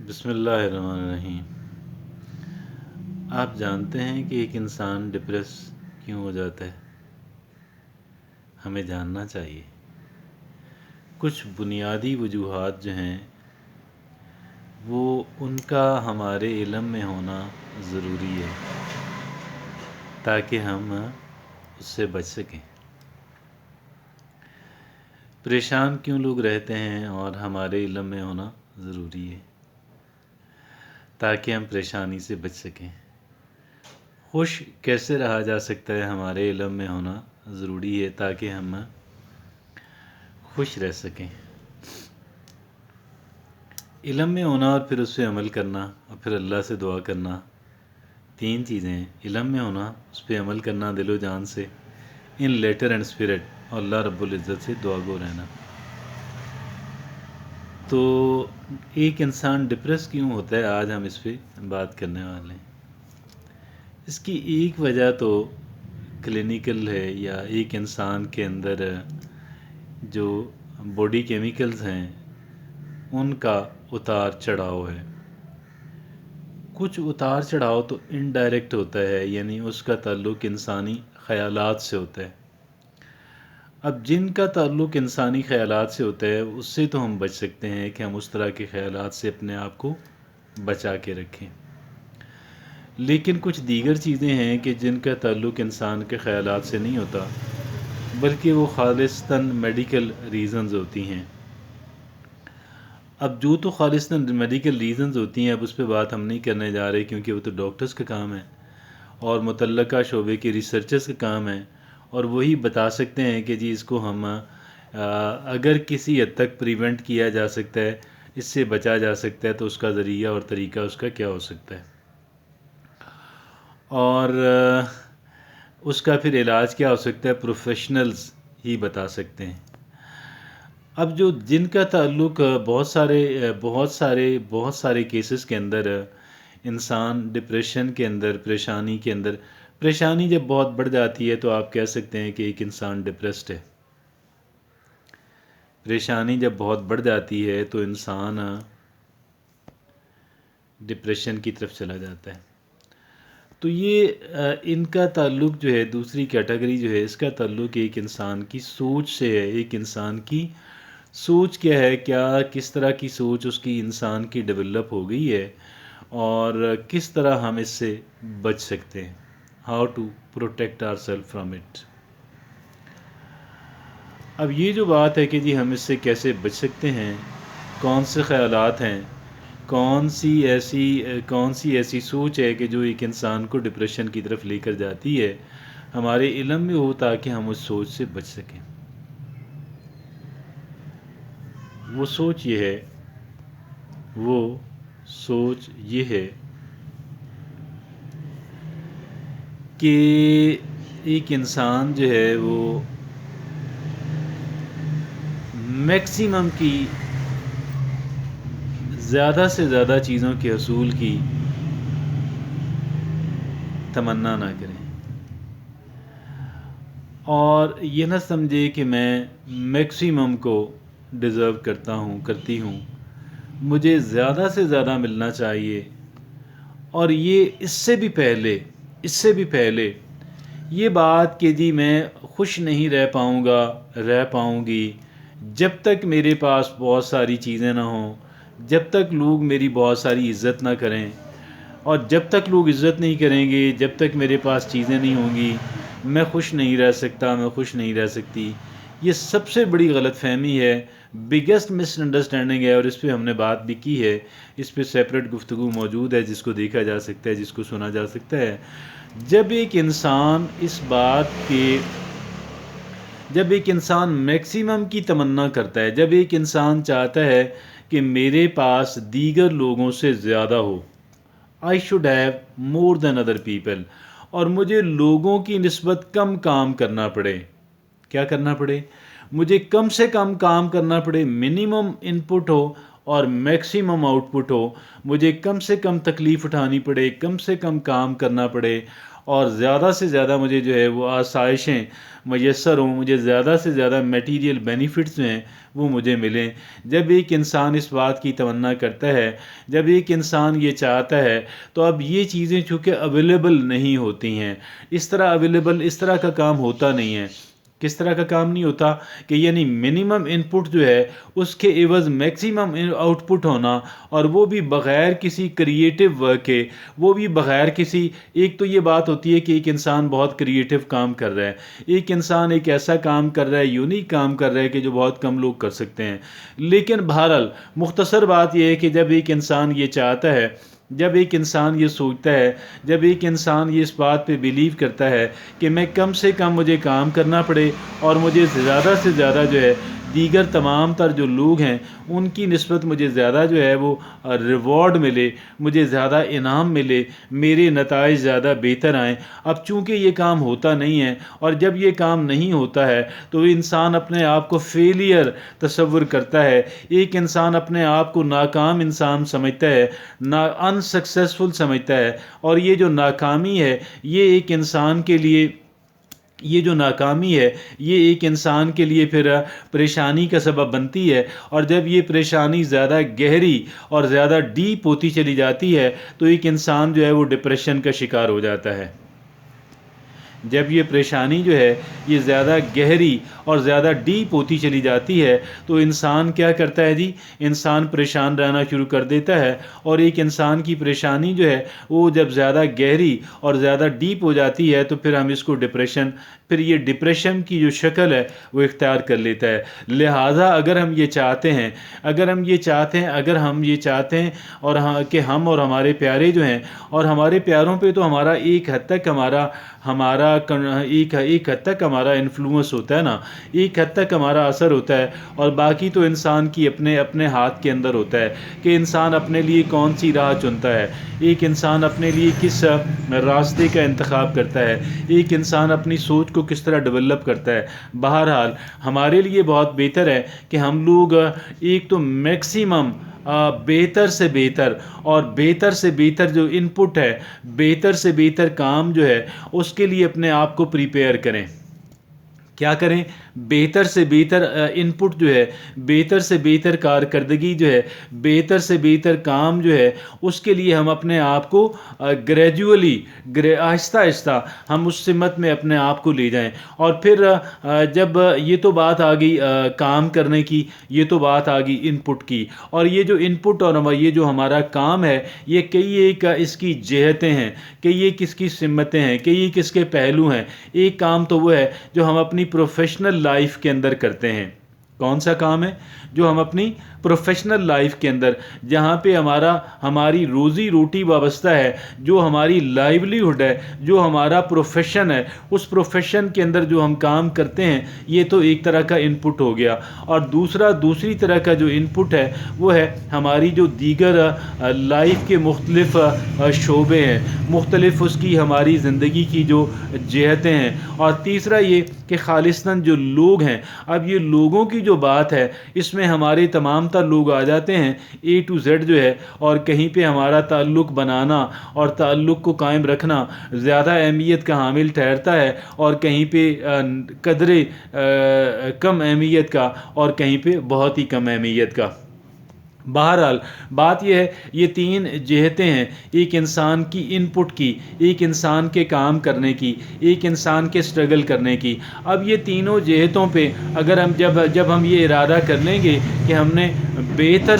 بسم اللہ الرحمن الرحیم۔ آپ جانتے ہیں کہ ایک انسان ڈپریس کیوں ہو جاتا ہے؟ ہمیں جاننا چاہیے۔ کچھ بنیادی وجوہات جو ہیں وہ ان کا ہمارے علم میں ہونا ضروری ہے تاکہ ہم اس سے بچ سکیں۔ پریشان کیوں لوگ رہتے ہیں اور ہمارے علم میں ہونا ضروری ہے تاکہ ہم پریشانی سے بچ سکیں۔ خوش کیسے رہا جا سکتا ہے؟ ہمارے علم میں ہونا ضروری ہے تاکہ ہم خوش رہ سکیں۔ علم میں ہونا اور پھر اس پہ عمل کرنا اور پھر اللہ سے دعا کرنا، تین چیزیں ہیں۔ علم میں ہونا، اس پہ عمل کرنا دل و جان سے، ان لیٹر اینڈ اسپرٹ، اور اللہ رب العزت سے دعا گو رہنا۔ تو ایک انسان ڈپریس کیوں ہوتا ہے، آج ہم اس پہ بات کرنے والے ہیں۔ اس کی ایک وجہ تو کلینیکل ہے، یا ایک انسان کے اندر جو باڈی کیمیکلز ہیں ان کا اتار چڑھاؤ ہے۔ کچھ اتار چڑھاؤ تو انڈائریکٹ ہوتا ہے، یعنی اس کا تعلق انسانی خیالات سے ہوتا ہے۔ اب جن کا تعلق انسانی خیالات سے ہوتا ہے اس سے تو ہم بچ سکتے ہیں کہ ہم اس طرح کے خیالات سے اپنے آپ کو بچا کے رکھیں، لیکن کچھ دیگر چیزیں ہیں کہ جن کا تعلق انسان کے خیالات سے نہیں ہوتا، بلکہ وہ خالصتاً میڈیکل ریزنز ہوتی ہیں۔ اب جو تو خالصتاً میڈیکل ریزنز ہوتی ہیں، اب اس پہ بات ہم نہیں کرنے جا رہے، کیونکہ وہ تو ڈاکٹرز کا کام ہے اور متعلقہ شعبے کے ریسرچرز کا کام ہے، اور وہی بتا سکتے ہیں کہ جی اس کو ہم اگر کسی حد تک پریونٹ کیا جا سکتا ہے، اس سے بچا جا سکتا ہے، تو اس کا ذریعہ اور طریقہ اس کا کیا ہو سکتا ہے، اور اس کا پھر علاج کیا ہو سکتا ہے، پروفیشنلز ہی بتا سکتے ہیں۔ اب جو جن کا تعلق بہت سارے کیسز کے اندر انسان ڈپریشن کے اندر، پریشانی جب بہت بڑھ جاتی ہے تو آپ کہہ سکتے ہیں کہ ایک انسان ڈپریسڈ ہے۔ پریشانی جب بہت بڑھ جاتی ہے تو انسان ڈپریشن کی طرف چلا جاتا ہے۔ تو یہ ان کا تعلق جو ہے، دوسری کیٹیگری جو ہے، اس کا تعلق ایک انسان کی سوچ سے ہے۔ ایک انسان کی سوچ کیا ہے، کس طرح کی سوچ اس کی انسان کی ڈیولپ ہو گئی ہے، اور کس طرح ہم اس سے بچ سکتے ہیں، how to protect our self from it. اب یہ جو بات ہے کہ جی ہم اس سے کیسے بچ سکتے ہیں، کون سے خیالات ہیں، کون سی ایسی سوچ ہے کہ جو ایک انسان کو ڈپریشن کی طرف لے کر جاتی ہے، ہمارے علم میں ہو تاکہ ہم اس سوچ سے بچ سکیں۔ وہ سوچ یہ ہے کہ ایک انسان جو ہے وہ میکسیمم کی زیادہ سے زیادہ چیزوں کے حصول کی تمنا نہ کریں، اور یہ نہ سمجھے کہ میں میکسیمم کو ڈیزرو کرتی ہوں، مجھے زیادہ سے زیادہ ملنا چاہیے، اور یہ اس سے بھی پہلے یہ بات کہ جی میں خوش نہیں رہ پاؤں گی جب تک میرے پاس بہت ساری چیزیں نہ ہوں، جب تک لوگ میری بہت ساری عزت نہ کریں، اور جب تک لوگ عزت نہیں کریں گے، جب تک میرے پاس چیزیں نہیں ہوں گی، میں خوش نہیں رہ سکتا، میں خوش نہیں رہ سکتی۔ یہ سب سے بڑی غلط فہمی ہے، بگیسٹ مس انڈرسٹینڈنگ ہے، اور اس پہ ہم نے بات بھی کی ہے۔ اس پہ سیپریٹ گفتگو موجود ہے جس کو دیکھا جا سکتا ہے، جس کو سنا جا سکتا ہے۔ جب ایک انسان میکسیمم کی تمنا کرتا ہے، جب ایک انسان چاہتا ہے کہ میرے پاس دیگر لوگوں سے زیادہ ہو، I should have more than other people، اور مجھے لوگوں کی نسبت کم کام کرنا پڑے، کیا کرنا پڑے؟ مجھے کم سے کم کام کرنا پڑے، منیمم ان پٹ ہو اور میکسیمم آؤٹ پٹ ہو، مجھے کم سے کم تکلیف اٹھانی پڑے، کم سے کم کام کرنا پڑے، اور زیادہ سے زیادہ مجھے جو ہے وہ آسائشیں میسر ہوں، مجھے زیادہ سے زیادہ میٹیریل بینیفٹس جو ہیں وہ مجھے ملیں۔ جب ایک انسان اس بات کی تمنا کرتا ہے، جب ایک انسان یہ چاہتا ہے، تو اب یہ چیزیں چونکہ اویلیبل نہیں ہوتی ہیں، اس طرح کا کام ہوتا نہیں ہے۔ کس طرح کا کام نہیں ہوتا کہ یعنی منیمم ان پٹ جو ہے اس کے عوض میکسیمم آؤٹ پٹ ہونا، اور وہ بھی بغیر کسی کریٹیو ورک کے، وہ بھی بغیر کسی، ایک تو یہ بات ہوتی ہے کہ ایک انسان بہت کریٹیو کام کر رہا ہے، ایک انسان ایک ایسا کام کر رہا ہے، یونیک کام کر رہا ہے کہ جو بہت کم لوگ کر سکتے ہیں۔ لیکن بہرحال مختصر بات یہ ہے کہ جب ایک انسان یہ چاہتا ہے، جب ایک انسان یہ سوچتا ہے، جب ایک انسان یہ اس بات پہ بیلیو کرتا ہے کہ میں کم سے کم مجھے کام کرنا پڑے اور مجھے زیادہ سے زیادہ جو ہے دیگر تمام تر جو لوگ ہیں ان کی نسبت مجھے زیادہ جو ہے وہ ریوارڈ ملے، مجھے زیادہ انعام ملے، میرے نتائج زیادہ بہتر آئیں۔ اب چونکہ یہ کام ہوتا نہیں ہے، اور جب یہ کام نہیں ہوتا ہے تو انسان اپنے آپ کو فیلئر تصور کرتا ہے، ایک انسان اپنے آپ کو ناکام انسان سمجھتا ہے، انسکسیسفل سمجھتا ہے، اور یہ جو ناکامی ہے یہ ایک انسان کے لیے، یہ جو ناکامی ہے یہ ایک انسان کے لیے پھر پریشانی کا سبب بنتی ہے، اور جب یہ پریشانی زیادہ گہری اور زیادہ ڈیپ ہوتی چلی جاتی ہے تو ایک انسان جو ہے وہ ڈپریشن کا شکار ہو جاتا ہے۔ جب یہ پریشانی جو ہے یہ زیادہ گہری اور زیادہ ڈیپ ہوتی چلی جاتی ہے تو انسان کیا کرتا ہے جی، انسان پریشان رہنا شروع کر دیتا ہے، اور ایک انسان کی پریشانی جو ہے وہ جب زیادہ گہری اور زیادہ ڈیپ ہو جاتی ہے تو پھر ہم اس کو ڈپریشن، پھر یہ ڈپریشن کی جو شکل ہے وہ اختیار کر لیتا ہے۔ لہٰذا اگر ہم یہ چاہتے ہیں، اور کہ ہم اور ہمارے پیارے جو ہیں، اور ہمارے پیاروں پہ تو ہمارا ایک حد تک ایک حد تک ہمارا انفلوئنس ہوتا ہے نا، ایک حد تک ہمارا اثر ہوتا ہے، اور باقی تو انسان کی اپنے ہاتھ کے اندر ہوتا ہے کہ انسان اپنے لیے کون سی راہ چنتا ہے، ایک انسان اپنے لیے کس راستے کا انتخاب کرتا ہے، ایک انسان اپنی سوچ کو کس طرح ڈیولپ کرتا ہے۔ بہرحال ہمارے لیے بہت بہتر ہے کہ ہم لوگ ایک تو میکسیمم بہتر سے بہتر اور بہتر سے بہتر جو ان پٹ ہے، بہتر سے بہتر کام جو ہے اس کے لیے اپنے آپ کو پریپیئر کریں۔ کیا کریں؟ بہتر سے بہتر ان پٹ جو ہے، بہتر سے بہتر کارکردگی جو ہے، بہتر سے بہتر کام جو ہے، اس کے لیے ہم اپنے آپ کو گریجولی، آہستہ آہستہ ہم اس سمت میں اپنے آپ کو لے جائیں۔ اور پھر جب یہ تو بات آ گئی کام کرنے کی، یہ تو بات آ گئی ان پٹ کی، اور یہ جو ان پٹ اور یہ جو ہمارا کام ہے یہ کئی ایک اس کی جہتیں ہیں، کہ یہ کس کی سمتیں ہیں، کہ یہ کس کے پہلو ہیں۔ ایک کام تو وہ ہے جو ہم اپنی پروفیشنل لائف کے اندر کرتے ہیں۔ کون سا کام ہے؟ جو ہم اپنی پروفیشنل لائف کے اندر، جہاں پہ ہماری روزی روٹی وابستہ ہے، جو ہماری لائیولیہڈ ہے، جو ہمارا پروفیشن ہے، اس پروفیشن کے اندر جو ہم کام کرتے ہیں، یہ تو ایک طرح کا ان پٹ ہو گیا۔ اور دوسری طرح کا جو ان پٹ ہے وہ ہے ہماری جو دیگر لائف کے مختلف شعبے ہیں، مختلف اس کی ہماری زندگی کی جو جہتیں ہیں۔ اور تیسرا یہ کہ خالصتاً جو لوگ ہیں، اب یہ لوگوں کی جو بات ہے اس میں ہمارے تمام تر لوگ آ جاتے ہیں A to Z جو ہے، اور کہیں پہ ہمارا تعلق بنانا اور تعلق کو قائم رکھنا زیادہ اہمیت کا حامل ٹھہرتا ہے، اور کہیں پہ قدرے کم اہمیت کا، اور کہیں پہ بہت ہی کم اہمیت کا۔ بہرحال بات یہ ہے، یہ تین جہتیں ہیں ایک انسان کی ان پٹ کی، ایک انسان کے کام کرنے کی، ایک انسان کے سٹرگل کرنے کی۔ اب یہ تینوں جہتوں پہ اگر ہم جب ہم یہ ارادہ کر لیں گے کہ ہم نے بہتر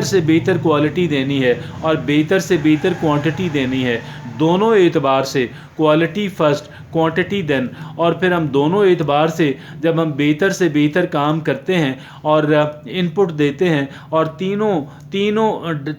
سے بہتر کوالٹی دینی ہے اور بہتر سے بہتر کوانٹٹی دینی ہے، دونوں اعتبار سے، کوالٹی فرسٹ، کوانٹٹی دین، اور پھر ہم دونوں اعتبار سے جب ہم بہتر سے بہتر کام کرتے ہیں اور ان پٹ دیتے ہیں، اور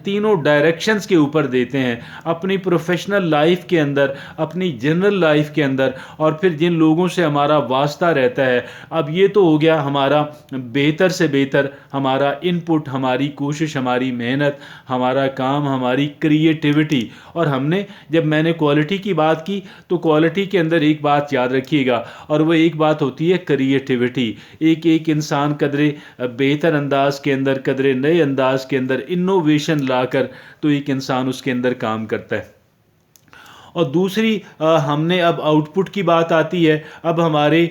تینوں ڈائریکشنز کے اوپر دیتے ہیں، اپنی پروفیشنل لائف کے اندر، اپنی جنرل لائف کے اندر، اور پھر جن لوگوں سے ہمارا واسطہ رہتا ہے۔ اب یہ تو ہو گیا ہمارا بہتر سے بہتر، ہمارا ان پٹ، ہماری کوشش، ہماری محنت، ہمارا کام، ہماری کریٹیوٹی۔ اور جب میں نے کوالٹی کی بات کی تو کوالٹی کے اندر ایک بات یاد رکھیے گا، اور وہ ایک بات ہوتی ہے کریٹیوٹی۔ ایک انسان قدرے بہتر انداز کے اندر، قدرے نئے انداز کے اندر انوویشن لا کر تو ایک انسان اس کے اندر کام کرتا ہے۔ اور دوسری ہم نے اب آؤٹ پٹ کی بات آتی ہے، اب ہمارے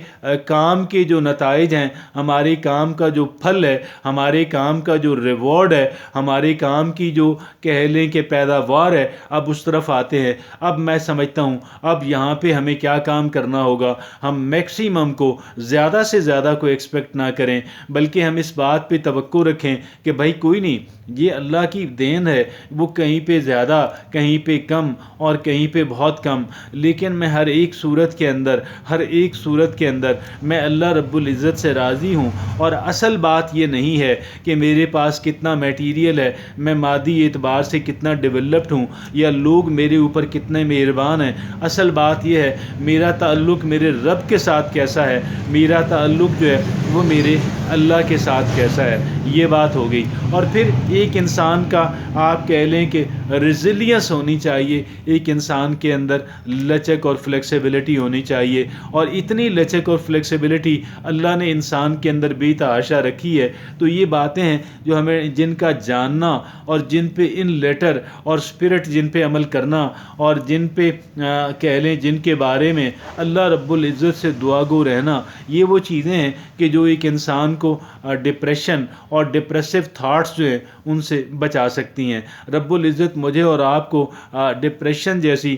کام کے جو نتائج ہیں، ہمارے کام کا جو پھل ہے، ہمارے کام کا جو ریوارڈ ہے، ہمارے کام کی جو کہہ لیں کہ پیداوار ہے، اب اس طرف آتے ہیں۔ اب میں سمجھتا ہوں اب یہاں پہ ہمیں کیا کام کرنا ہوگا، ہم میکسیمم کو زیادہ سے زیادہ کو ایکسپیکٹ نہ کریں، بلکہ ہم اس بات پہ توقع رکھیں کہ بھائی کوئی نہیں، یہ اللہ کی دین ہے، وہ کہیں پہ زیادہ، کہیں پہ کم اور کہیں پہ بہت کم، لیکن میں ہر ایک صورت کے اندر، ہر ایک صورت کے اندر میں اللہ رب العزت سے راضی ہوں۔ اور اصل بات یہ نہیں ہے کہ میرے پاس کتنا میٹیریل ہے، میں مادی اعتبار سے کتنا ڈیولپڈ ہوں، یا لوگ میرے اوپر کتنے مہربان ہیں۔ اصل بات یہ ہے میرا تعلق میرے رب کے ساتھ کیسا ہے، میرا تعلق جو ہے وہ میرے اللہ کے ساتھ کیسا ہے، یہ بات ہو گئی۔ اور پھر ایک انسان کا آپ کہہ لیں کہ ریزیلینس ہونی چاہیے، ایک انسان کے اندر لچک اور فلیکسیبلٹی ہونی چاہیے، اور اتنی لچک اور فلیکسیبلٹی اللہ نے انسان کے اندر بے تحاشا رکھی ہے۔ تو یہ باتیں ہیں جو ہمیں جن کا جاننا اور جن پہ ان لیٹر اور اسپرٹ جن پہ عمل کرنا، اور جن پہ کہہ لیں جن کے بارے میں اللہ رب العزت سے دعا گو رہنا، یہ وہ چیزیں ہیں کہ جو ایک انسان کو ڈپریشن اور ڈپریسو تھاٹس جو ہیں ان سے بچا سکتی ہیں۔ رب العزت مجھے اور آپ کو ڈپریشن جیسی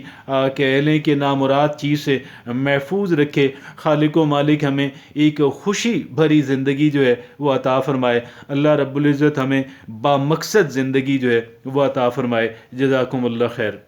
کہہ لیں کہ نامراد چیز سے محفوظ رکھے۔ خالق و مالک ہمیں ایک خوشی بھری زندگی جو ہے وہ عطا فرمائے۔ اللہ رب العزت ہمیں بامقصد زندگی جو ہے وہ عطا فرمائے۔ جزاکم اللہ خیر۔